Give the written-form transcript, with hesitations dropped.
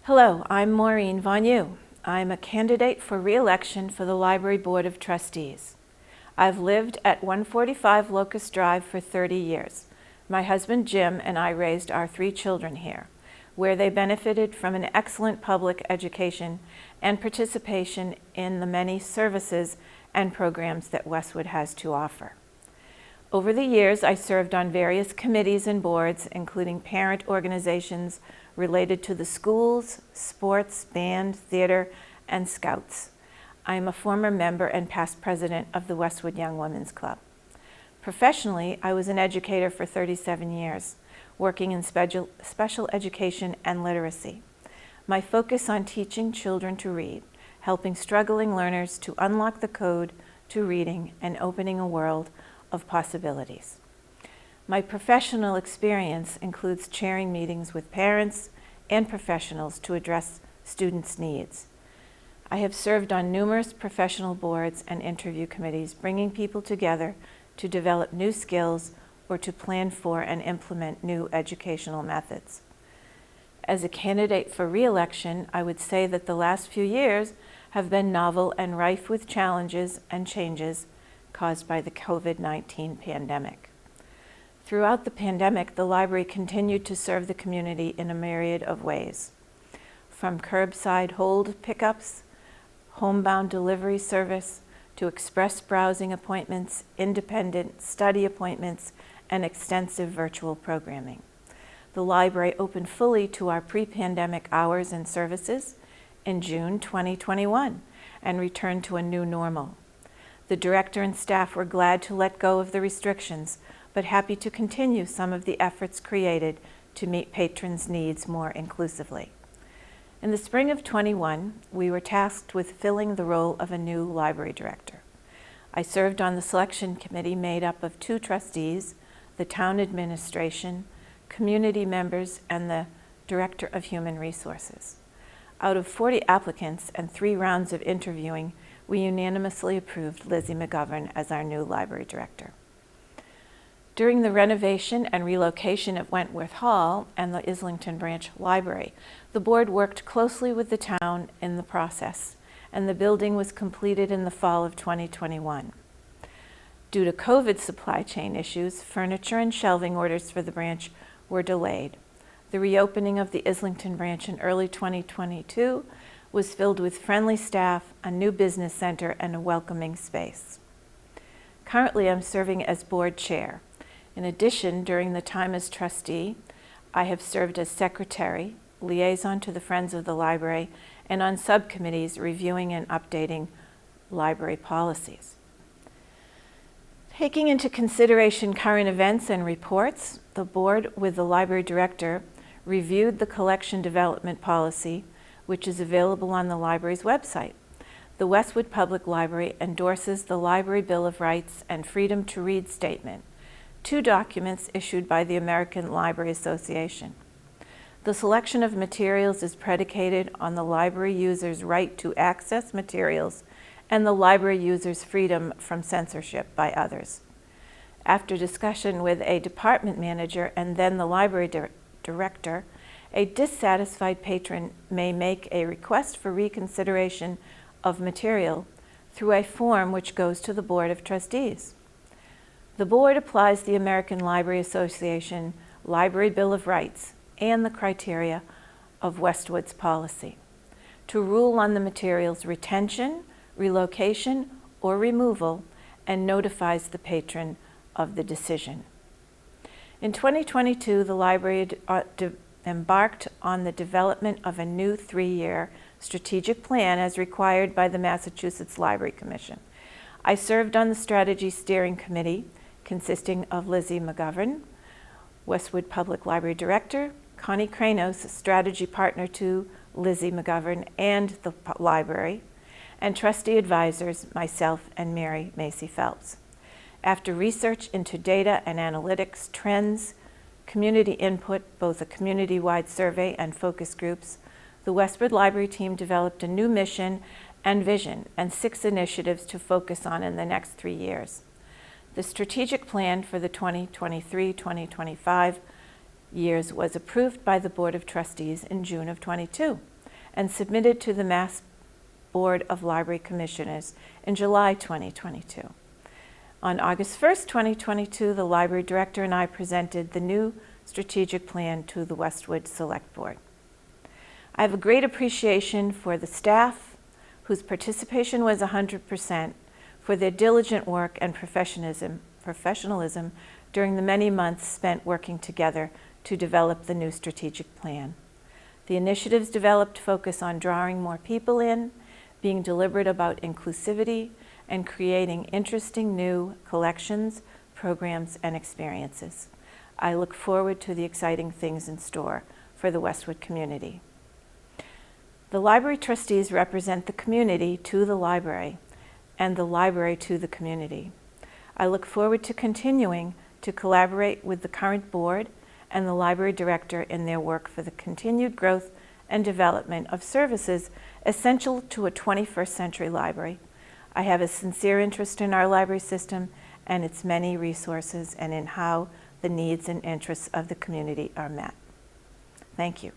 Hello, I'm Maureen Von You. I'm a candidate for re-election for the Library Board of Trustees. I've lived at 145 Locust Drive for 30 years. My husband Jim and I raised our 3 children here, where they benefited from an excellent public education and participation in the many services and programs that Westwood has to offer. Over the years, I served on various committees and boards, including parent organizations related to the schools, sports, band, theater, and Scouts. I am a former member and past president of the Westwood Young Women's Club. Professionally, I was an educator for 37 years, working in special education and literacy. My focus on teaching children to read, helping struggling learners to unlock the code to reading, and opening a world of possibilities. My professional experience includes chairing meetings with parents and professionals to address students' needs. I have served on numerous professional boards and interview committees, bringing people together to develop new skills or to plan for and implement new educational methods. As a candidate for re-election, I would say that the last few years have been novel and rife with challenges and changes caused by the COVID-19 pandemic. Throughout the pandemic, the library continued to serve the community in a myriad of ways, from curbside hold pickups, homebound delivery service, to express browsing appointments, independent study appointments, and extensive virtual programming. The library opened fully to our pre-pandemic hours and services in June 2021 and returned to a new normal. The director and staff were glad to let go of the restrictions, but happy to continue some of the efforts created to meet patrons' needs more inclusively. In the spring of '21, we were tasked with filling the role of a new library director. I served on the selection committee made up of 2 trustees, the town administration, community members, and the director of human resources. Out of 40 applicants and 3 rounds of interviewing, we unanimously approved Lizzie McGovern as our new library director. During the renovation and relocation of Wentworth Hall and the Islington Branch Library, the board worked closely with the town in the process, and the building was completed in the fall of 2021. Due to COVID supply chain issues, furniture and shelving orders for the branch were delayed. The reopening of the Islington Branch in early 2022 was filled with friendly staff, a new business center, and a welcoming space. Currently, I'm serving as board chair. In addition, during the time as trustee, I have served as secretary, liaison to the Friends of the Library, and on subcommittees reviewing and updating library policies. Taking into consideration current events and reports, the board, with the library director, reviewed the collection development policy, which is available on the library's website. The Westwood Public Library endorses the Library Bill of Rights and Freedom to Read Statement, 2 documents issued by the American Library Association. The selection of materials is predicated on the library user's right to access materials and the library user's freedom from censorship by others. After discussion with a department manager and then the library director, a dissatisfied patron may make a request for reconsideration of material through a form which goes to the Board of Trustees. The board applies the American Library Association Library Bill of Rights and the criteria of Westwood's policy to rule on the material's retention, relocation, or removal, and notifies the patron of the decision. In 2022, the library embarked on the development of a new 3-year strategic plan as required by the Massachusetts Library Commission. I served on the Strategy Steering Committee, consisting of Lizzie McGovern, Westwood Public Library Director, Connie Kranos, strategy partner to Lizzie McGovern and the library, and trustee advisors, myself and Mary Macy Phelps. After research into data and analytics, trends, community input, both a community-wide survey and focus groups, the Westwood Library team developed a new mission and vision and 6 initiatives to focus on in the next 3 years. The strategic plan for the 2023-2025 years was approved by the Board of Trustees in June of '22. and submitted to the Mass Board of Library Commissioners in July 2022. On August 1st, 2022, the library director and I presented the new strategic plan to the Westwood Select Board. I have a great appreciation for the staff, whose participation was 100%, for their diligent work and professionalism during the many months spent working together to develop the new strategic plan. The initiatives developed focus on drawing more people in, being deliberate about inclusivity, and creating interesting new collections, programs, and experiences. I look forward to the exciting things in store for the Westwood community. The library trustees represent the community to the library and the library to the community. I look forward to continuing to collaborate with the current board and the library director in their work for the continued growth and development of services essential to a 21st century library. I have a sincere interest in our library system and its many resources and in how the needs and interests of the community are met. Thank you.